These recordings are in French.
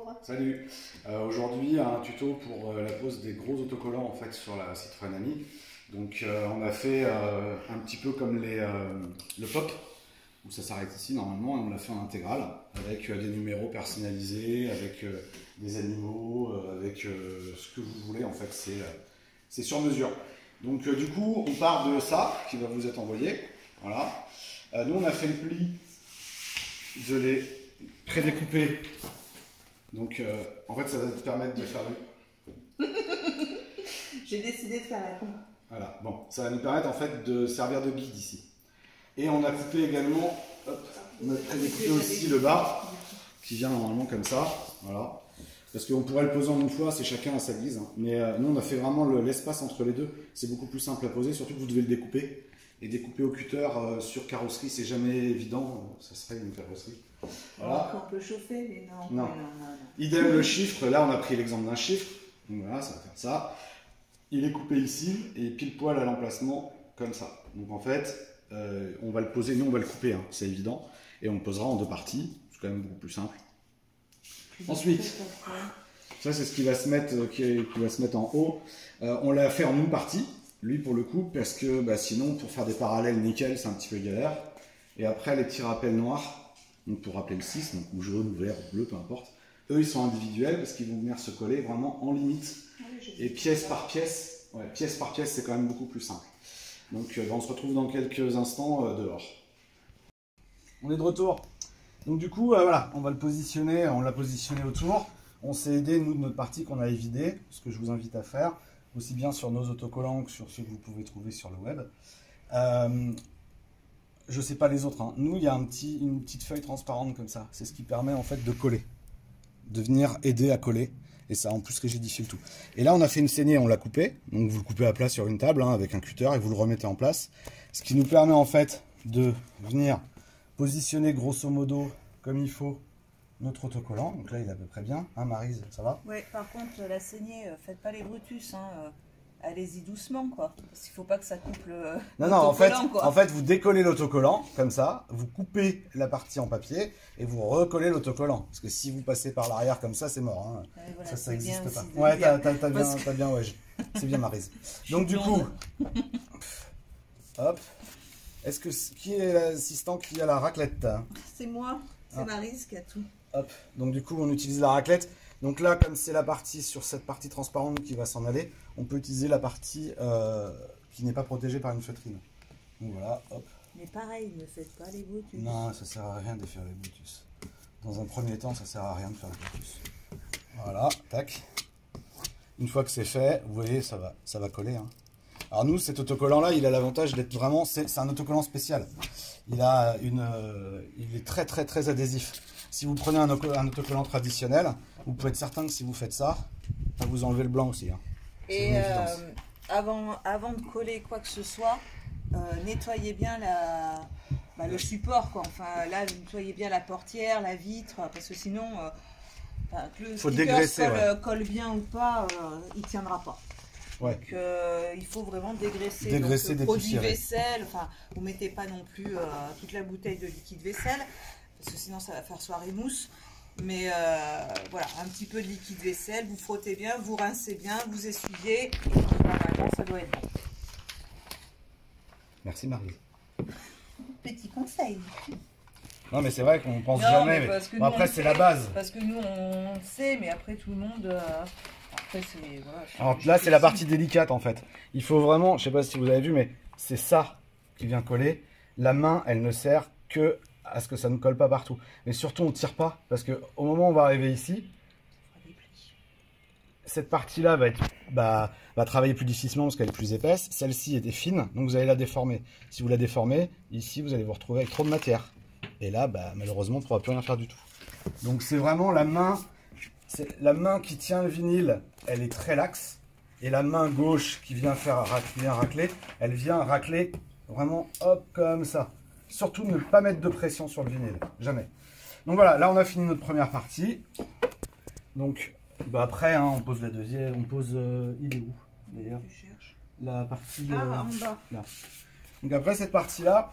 Bonjour. Salut. Aujourd'hui un tuto pour la pose des gros autocollants en fait sur la Citroën Ami. Donc on a fait un petit peu comme le pop où ça s'arrête ici normalement, et on l'a fait en intégrale avec des numéros personnalisés, avec des animaux, avec ce que vous voulez en fait, c'est sur mesure. Donc du coup on part de ça qui va vous être envoyé. Voilà. Nous on a fait le pli de les prédécouper. Donc, en fait, ça va te permettre de faire le... J'ai décidé de faire la con. Voilà, bon, ça va nous permettre en fait de servir de guide ici. Et on a coupé également, hop, on a prédécoupé aussi le bas, qui vient normalement comme ça, voilà. Parce qu'on pourrait le poser en une fois, c'est chacun à sa guise. Hein. Mais nous, on a fait vraiment l'espace entre les deux. C'est beaucoup plus simple à poser, surtout que vous devez le découper. Et découper au cutter sur carrosserie, c'est jamais évident. Ça serait une carrosserie. Voilà. On peut chauffer, mais non. Non. Idem le chiffre, là on a pris l'exemple d'un chiffre. Donc voilà, ça va faire ça. Il est coupé ici et pile poil à l'emplacement comme ça. Donc en fait, on va le poser, nous on va le couper, hein, c'est évident. Et on le posera en deux parties, c'est quand même beaucoup plus simple. Ensuite, ça c'est ce qui va se mettre, qui va se mettre en haut. On l'a fait en une partie, lui pour le coup, parce que sinon pour faire des parallèles nickel c'est un petit peu galère. Et après les petits rappels noirs, donc pour rappeler le 6, donc ou jaune, ou vert, ou bleu, peu importe, eux ils sont individuels parce qu'ils vont venir se coller vraiment en limite. Et pièce par pièce c'est quand même beaucoup plus simple. Donc on se retrouve dans quelques instants dehors. On est de retour. Donc du coup, voilà, on va le positionner, on l'a positionné autour. On s'est aidé, nous, de notre partie qu'on avait vidée, ce que je vous invite à faire, aussi bien sur nos autocollants que sur ceux que vous pouvez trouver sur le web. Je sais pas les autres, hein. Nous il y a une petite feuille transparente comme ça, c'est ce qui permet en fait de coller, de venir aider à coller, et ça en plus rigidifie le tout. Et là on a fait une saignée, on l'a coupé, donc vous le coupez à plat sur une table hein, avec un cutter et vous le remettez en place, ce qui nous permet en fait de venir positionner grosso modo comme il faut notre autocollant. Donc là il est à peu près bien, hein Maryse, ça va? Oui, par contre la saignée, faites pas les brutus, hein. Allez-y doucement, quoi. Parce qu'il faut pas que ça coupe le. Non, en fait, vous décollez l'autocollant, comme ça, vous coupez la partie en papier et vous recollez l'autocollant. Parce que si vous passez par l'arrière comme ça, c'est mort. Hein. Voilà, ça n'existe pas. Ouais, t'as bien, ouais. C'est bien, Maryse. Donc, du coup, hop. Qui est l'assistant qui a la raclette? C'est moi. C'est Maryse qui a tout. Hop. Donc, du coup, on utilise la raclette. Donc là, comme c'est la partie sur cette partie transparente qui va s'en aller, on peut utiliser la partie qui n'est pas protégée par une feutrine. Donc voilà, hop. Mais pareil, ne faites pas les brutus. Non, ça sert à rien de faire les brutus. Dans un premier temps, ça sert à rien de faire les brutus. Voilà, tac. Une fois que c'est fait, vous voyez, ça va coller. Hein. Alors nous, cet autocollant-là, il a l'avantage d'être vraiment, c'est un autocollant spécial. Il est très très très adhésif. Si vous prenez un autocollant traditionnel, vous pouvez être certain que si vous faites ça, ça va vous enlever le blanc aussi. Hein. Et avant de coller quoi que ce soit, nettoyez bien le support, quoi. Enfin là, nettoyez bien la portière, la vitre, parce que sinon, que le sticker colle bien ou pas, il ne tiendra pas. Ouais. Donc il faut vraiment dégraisser. Dégraisser, donc, produit vaisselle, enfin vous mettez pas non plus toute la bouteille de liquide vaisselle, parce que sinon ça va faire soirée mousse. Mais voilà, un petit peu de liquide vaisselle, vous frottez bien, vous rincez bien, vous essuyez, et normalement ça doit être bon. Merci Marie. Petit conseil. Non mais c'est vrai qu'on pense jamais, mais bon, après c'est la base. Parce que nous on sait, mais après tout le monde... Après, voilà, alors là c'est la partie délicate en fait. Il faut vraiment, je sais pas si vous avez vu, mais c'est ça qui vient coller. La main elle ne sert que à ce que ça ne colle pas partout. Mais surtout on ne tire pas, parce que au moment où on va arriver ici, cette partie-là va travailler plus difficilement parce qu'elle est plus épaisse. Celle-ci était fine, donc vous allez la déformer. Si vous la déformez, ici vous allez vous retrouver avec trop de matière. Et là, malheureusement, on ne pourra plus rien faire du tout. Donc c'est vraiment la main qui tient le vinyle, elle est très laxe. Et la main gauche qui vient racler, elle vient racler vraiment hop comme ça. Surtout ne pas mettre de pression sur le vinyle, jamais. Donc voilà, là on a fini notre première partie. Donc après, hein, on pose la deuxième, il est où d'ailleurs? La partie en bas. Là. Donc après cette partie-là,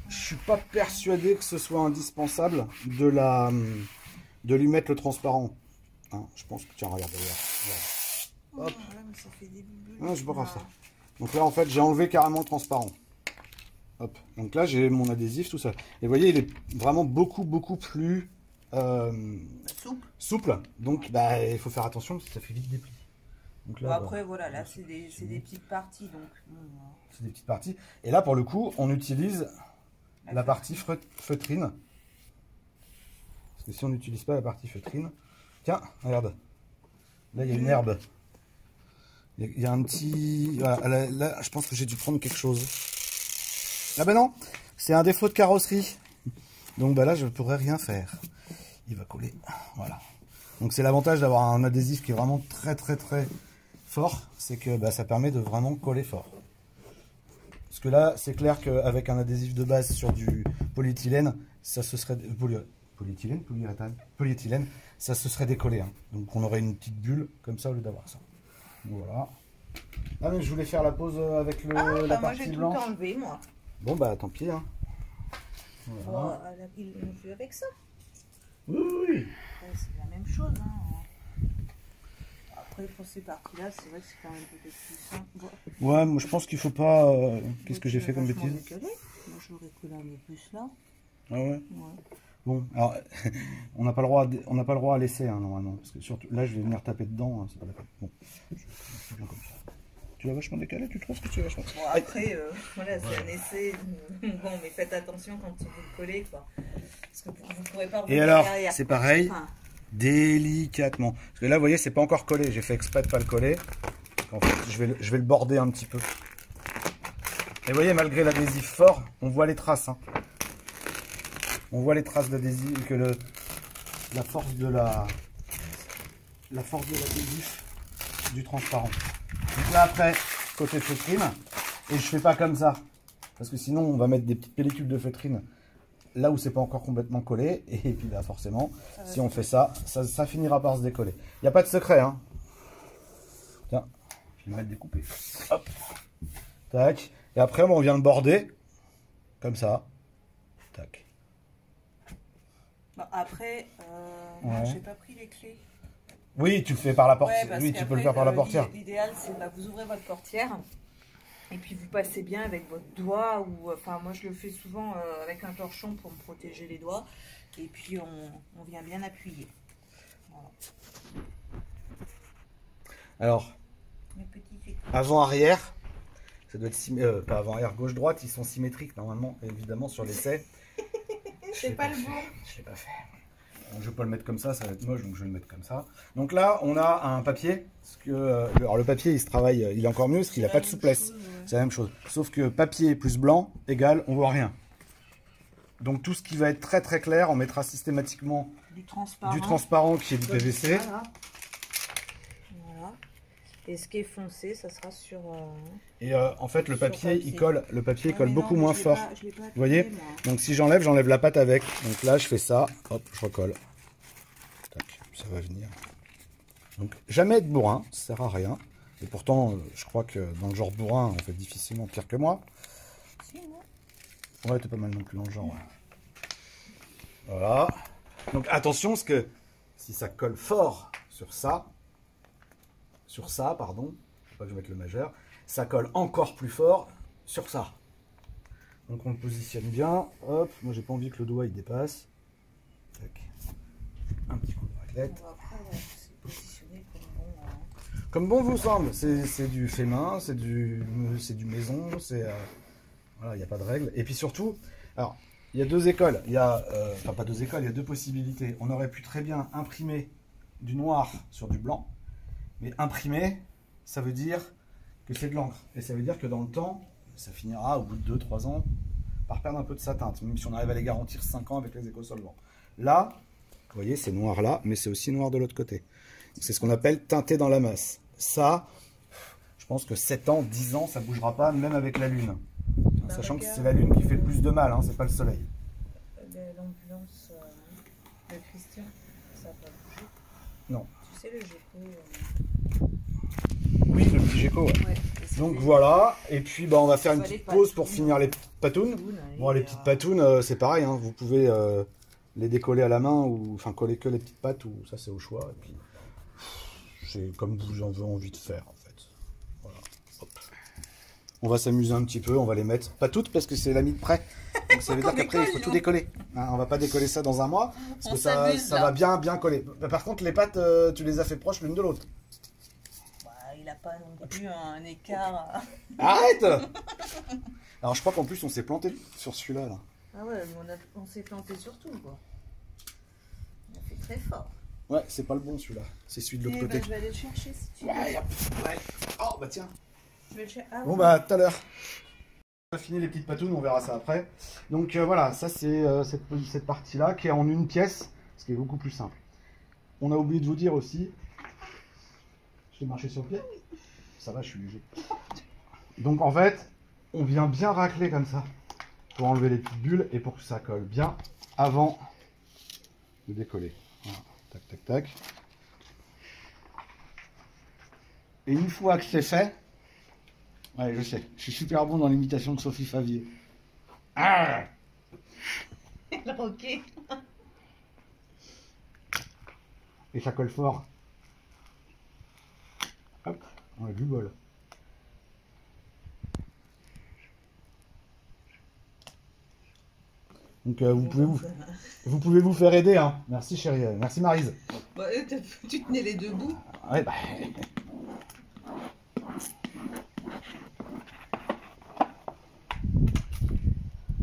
je suis pas persuadé que ce soit indispensable de de lui mettre le transparent. Hein, je pense que tiens, regarde d'ailleurs. Hop. Oh, là, mais ça fait des bulles. Ah, c'est pas grave ça. Donc là en fait j'ai enlevé carrément le transparent. Hop. Donc là j'ai mon adhésif tout ça. Et vous voyez il est vraiment beaucoup plus souple. Donc bah, il faut faire attention parce que ça fait vite des plis. Donc là, bon, après voilà, là c'est des petites parties donc. C'est des petites parties. Et là pour le coup on utilise la partie feutrine. Parce que si on n'utilise pas la partie feutrine, tiens regarde, là il y a une herbe. Il y a un petit... Voilà, là, je pense que j'ai dû prendre quelque chose. Ah ben non, c'est un défaut de carrosserie. Donc bah là, je ne pourrais rien faire. Il va coller. Voilà. Donc c'est l'avantage d'avoir un adhésif qui est vraiment très fort. C'est que bah, ça permet de vraiment coller fort. Parce que là, c'est clair qu'avec un adhésif de base sur du polyéthylène, ça se serait... Polyéthylène, ça se serait décollé. Hein. Donc on aurait une petite bulle comme ça au lieu d'avoir ça. Voilà. Ah mais je voulais faire la pause avec la partie blanche. Moi j'ai tout enlevé moi. Bon bah tant pis. Hein. Voilà. Ils l'ont fait avec ça. Oui. Ouais, c'est la même chose. Hein. Après pour ces parties-là, c'est vrai que c'est quand même peut-être plus simple. Ouais, moi je pense qu'il faut pas... Qu'est-ce que j'ai fait comme bêtise? Moi je l'aurais collé un peu plus là. Ah ouais. Bon, alors on n'a pas le droit à l'essai hein, normalement, parce que surtout là je vais venir taper dedans, hein, c'est pas la peine. Bon, c'est bien comme ça. Tu l'as vachement décalé, tu trouves que tu es vachement... Bon après, voilà, c'est un essai. Bon, mais faites attention quand vous le collez, quoi. Parce que vous ne pourrez pas revenir. Et alors, derrière. c'est pareil, délicatement. Parce que là, vous voyez, c'est pas encore collé. J'ai fait exprès de pas le coller. En fait, je vais le border un petit peu. Et vous voyez, malgré l'adhésif fort, on voit les traces. Hein. On voit les traces d'adhésif, que la force de l'adhésif du transparent. Donc là après, côté feutrine, et je fais pas comme ça, parce que sinon on va mettre des petites pellicules de feutrine là où c'est pas encore complètement collé, et puis là forcément, si on fait ça, ça finira par se décoller. Il n'y a pas de secret, hein. Tiens, je vais mettre découpé. Hop, tac, et après on vient le border, comme ça, tac. Bon, après, ouais. j'ai pas pris les clés. Oui, tu le fais par la portière. Ouais, oui, tu peux le faire par la portière. L'idéal, c'est que vous ouvrez votre portière et puis vous passez bien avec votre doigt ou, enfin, moi je le fais souvent avec un torchon pour me protéger les doigts. Et puis on vient bien appuyer. Voilà. Alors, avant-arrière, ça doit être pas avant-arrière, gauche-droite, ils sont symétriques normalement, évidemment sur l'essai. C'est pas le bon. Je l'ai pas fait. Donc, je vais pas le mettre comme ça va être moche, donc je vais le mettre comme ça. Donc là, on a un papier. Parce que, alors le papier, il se travaille, il est encore mieux parce qu'il n'a pas de souplesse. C'est la même chose. Sauf que papier plus blanc égale, on voit rien. Donc tout ce qui va être très clair, on mettra systématiquement du transparent qui est du PVC. Voilà. Et ce qui est foncé, ça sera sur... Et en fait, le papier, il colle beaucoup moins fort. Vous voyez? Moi. Donc si j'enlève la pâte avec. Donc là, je fais ça, hop, je recolle. Tac, ça va venir. Donc jamais être bourrin, ça sert à rien. Et pourtant, je crois que dans le genre bourrin, on fait difficilement pire que moi. Si, moi. Ouais, t'es pas mal non plus dans le genre. Ouais. Voilà. Donc attention, parce que si ça colle fort sur ça, pardon, faut pas que je mette le majeur, ça colle encore plus fort sur ça. Donc on le positionne bien, hop, moi j'ai pas envie que le doigt il dépasse. Tac. Un petit coup de raclette. Comme bon vous semble, c'est du fait main, c'est du maison, c'est voilà, il n'y a pas de règle. Et puis surtout, alors il y a deux écoles, il y a enfin pas deux écoles, il y a deux possibilités. On aurait pu très bien imprimer du noir sur du blanc. Mais imprimer, ça veut dire que c'est de l'encre. Et ça veut dire que dans le temps, ça finira au bout de 2-3 ans par perdre un peu de sa teinte. Même si on arrive à les garantir 5 ans avec les éco-solvants. Là, vous voyez, c'est noir là, mais c'est aussi noir de l'autre côté. C'est ce qu'on appelle teinter dans la masse. Ça, je pense que 7 ans, 10 ans, ça ne bougera pas, même avec la lune. Sachant que c'est la lune qui fait le plus de mal, hein, c'est pas le soleil. L'ambulance de Christian, ça va pas bouger. Non. Tu sais, le GECO. Oui, le petit GECO, ouais. Donc voilà, et puis bah, on va faire une petite pause pour finir les petites patounes. Bon, les petites patounes, c'est pareil, hein, vous pouvez les décoller à la main ou enfin coller que les petites pattes ou ça c'est au choix. Et puis c'est comme vous en avez envie de faire en fait. Voilà. Hop. On va s'amuser un petit peu, on va les mettre, pas toutes parce que c'est la mis de près. Donc ça veut dire qu'après il faut tout décoller. Hein, on va pas décoller ça dans un mois parce que ça va bien coller. Par contre les pattes, tu les as fait proches l'une de l'autre. Bah, il n'a pas non plus un écart. Arrête. Alors je crois qu'en plus on s'est planté sur celui-là. Là. Ah ouais, on s'est planté sur tout quoi. On a fait très fort. Ouais, c'est pas le bon celui-là. C'est celui de l'autre côté. Bah, je vais aller le chercher si tu veux. Ouais. Oh bah tiens. Je vais le chercher. Ah, Bon bah tout à l'heure. On a fini les petites patounes, on verra ça après. Donc voilà, ça c'est cette partie-là qui est en une pièce, ce qui est beaucoup plus simple. On a oublié de vous dire aussi. Je t'ai marché sur le pied. Ça va, je suis léger. Donc en fait, on vient bien racler comme ça pour enlever les petites bulles et pour que ça colle bien avant de décoller. Voilà. Tac, tac, tac. Et une fois que c'est fait, ouais, je sais, je suis super bon dans l'imitation de Sophie Favier. Ah ok. Et ça colle fort. Hop, on a du bol. Donc vous pouvez vous faire aider. Hein. Merci chérie, merci Maryse. Bah, tu tenais les deux bouts. Ouais, bah.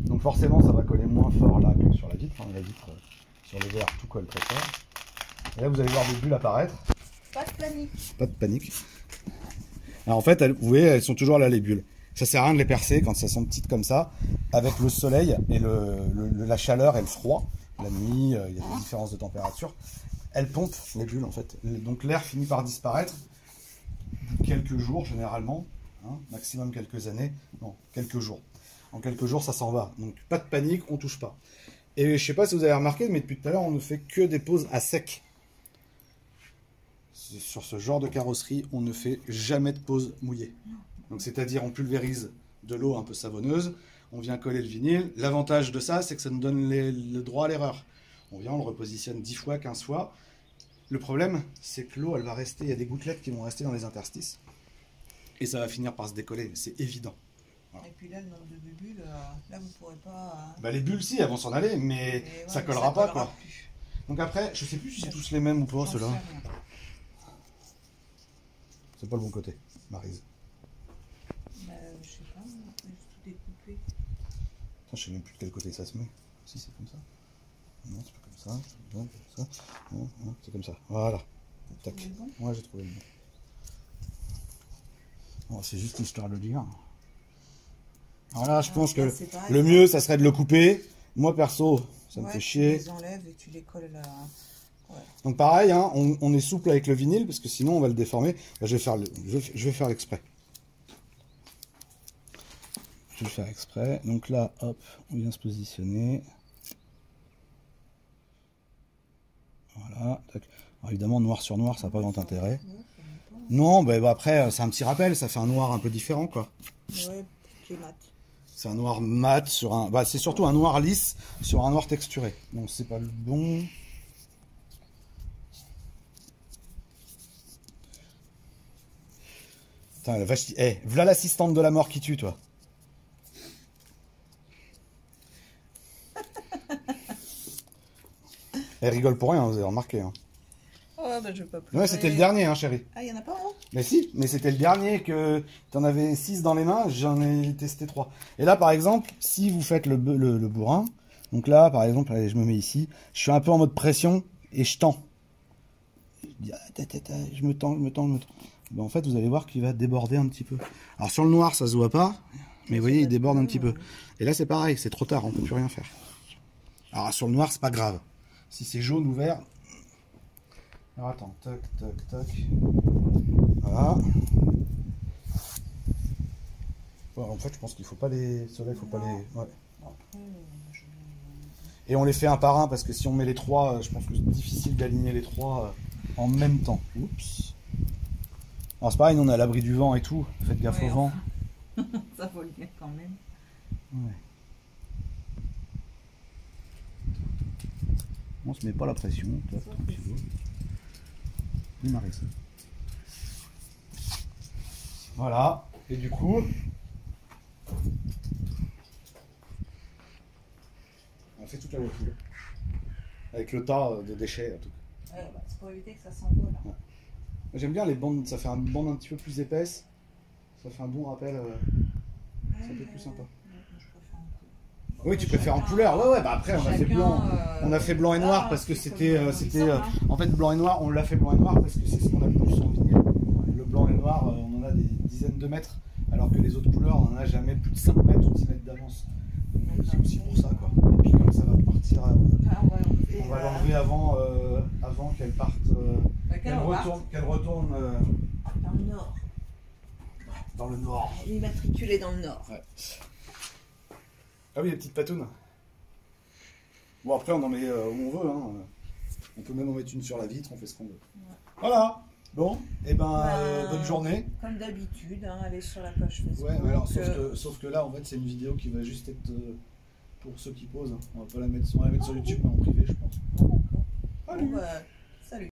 Donc forcément ça va coller moins fort là que sur la vitre. Hein. La vitre sur le verre tout colle très fort. Et là vous allez voir des bulles apparaître. Pas de panique. Pas de panique. Alors en fait, vous voyez, elles sont toujours là les bulles. Ça sert à rien de les percer quand elles sont petites comme ça. Avec le soleil et la chaleur et le froid, la nuit, il y a des différences de température. Elles pompent les bulles en fait. Donc l'air finit par disparaître. Quelques jours généralement, hein, maximum quelques années. Non, quelques jours. En quelques jours, ça s'en va. Donc pas de panique, on touche pas. Et je sais pas si vous avez remarqué, mais depuis tout à l'heure, on ne fait que des poses à sec. Sur ce genre de carrosserie, on ne fait jamais de pause mouillée. Donc c'est-à-dire on pulvérise de l'eau un peu savonneuse, on vient coller le vinyle. L'avantage de ça, c'est que ça nous donne le droit à l'erreur. On vient, on le repositionne 10 fois, 15 fois. Le problème, c'est que l'eau, elle va rester, il y a des gouttelettes qui vont rester dans les interstices. Et ça va finir par se décoller, c'est évident. Voilà. Et puis là, le nombre de bulles, là vous pourrez pas... Bah les bulles, si, elles vont s'en aller, mais ouais, ça collera pas, quoi. Plus. Donc après, je sais plus si c'est tous les mêmes ou pas, ceux-là. C'est pas le bon côté, Maryse. Je sais pas, tout découpé. Attends, je sais même plus de quel côté ça se met. Si c'est comme ça. Non, c'est pas comme ça. C'est comme ça. Non, non, c'est comme ça. Voilà. Tac. Bon, ouais, j'ai trouvé le bon. Oh, c'est juste histoire de le dire. Alors là, je pense que le mieux, ça serait de le couper. Moi, perso, ça me fait chier. Tu les enlèves et tu les colles là. Ouais. Donc pareil, hein, on est souple avec le vinyle parce que sinon on va le déformer. Là, je vais faire l'exprès. Je vais faire exprès. Donc là, hop, on vient se positionner. Voilà. Alors, évidemment, noir sur noir, ça n'a pas grand intérêt. Non, bah, après, c'est un petit rappel. Ça fait un noir un peu différent, quoi. Ouais, qui est mat. C'est un noir mat sur un... Bah, c'est surtout un noir lisse sur un noir texturé. Donc c'est pas le bon... Putain, la vache... Eh, voilà l'assistante de la mort qui tue, toi. Elle rigole pour rien, vous avez remarqué. Hein. Oh, bah, je veux pas plus. Ouais, c'était le dernier, hein, chérie. Ah, il y en a pas un? Mais si, mais c'était le dernier que... T'en avais 6 dans les mains, j'en ai testé 3. Et là, par exemple, si vous faites le bourrin, donc là, par exemple, allez, je me mets ici, je suis un peu en mode pression et je tends. Je me tends. Ben, en fait, vous allez voir qu'il va déborder un petit peu. Alors sur le noir, ça se voit pas, mais vous voyez, il déborde un petit peu. Et là, c'est pareil, c'est trop tard, on peut plus rien faire. Alors sur le noir, c'est pas grave. Si c'est jaune ou vert... Alors attends, tac, tac, tac. Voilà. Ouais, en fait, je pense qu'il faut pas les... Ceux-là, il faut pas les... Ouais. Et on les fait un par un, parce que si on met les trois, je pense que c'est difficile d'aligner les trois en même temps. Oups. Alors c'est pareil, nous on est à l'abri du vent et tout, faites gaffe au vent. Ça vole bien quand même. Ouais. On se met pas la pression, toi, tranquille. Il m'arrête ça. Voilà, et du coup, on fait toute la voiture. Avec le tas de déchets. Tout. Ouais, bah, c'est pour éviter que ça s'envole. Ouais. J'aime bien les bandes, ça fait une bande un petit peu plus épaisse. Ça fait un bon rappel. C'est un peu plus sympa. Je préfère en couleur. Oui, tu préfères en couleur. Ouais, bah après, on a fait blanc. On a fait blanc et noir parce que c'était. En fait, blanc et noir, on l'a fait blanc et noir parce que c'est ce qu'on a le plus en vinyle. Le blanc et noir, on en a des dizaines de mètres. Alors que les autres couleurs, on n'en a jamais plus de 5 mètres ou 10 mètres d'avance. Donc c'est aussi pour ça, quoi. Et puis comme ça va partir, on va l'enlever avant qu'elle parte, qu'elle retourne dans le nord. Dans le nord. Elle est immatriculée dans le nord. Ouais. Ah oui, les petites patounes. Bon, après, on en met où on veut. Hein. On peut même en mettre une sur la vitre, on fait ce qu'on veut. Ouais. Voilà. Bon, et bonne journée. Comme d'habitude, hein, allez sur la page Facebook. Ouais, mais alors, sauf que là, en fait, c'est une vidéo qui va juste être pour ceux qui posent. On va pas la mettre, sur YouTube, mais en privé, je pense. Ah, d'accord. Allez. Bon,